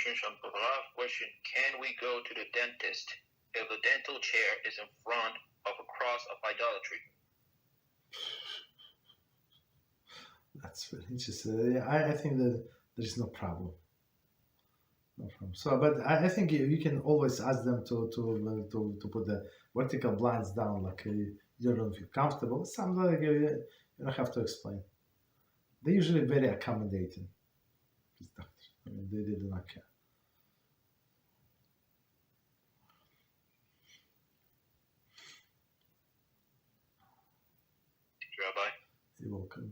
Question: can we go to the dentist if the dental chair is in front of a cross of idolatry? That's very interesting. I think that there's no problem. No problem. So, but I think you can always ask them to put the vertical blinds down, like you don't feel comfortable. Something like you don't have to explain. They're usually very accommodating. These doctors, I mean, they do not care. Rabbi. You're welcome.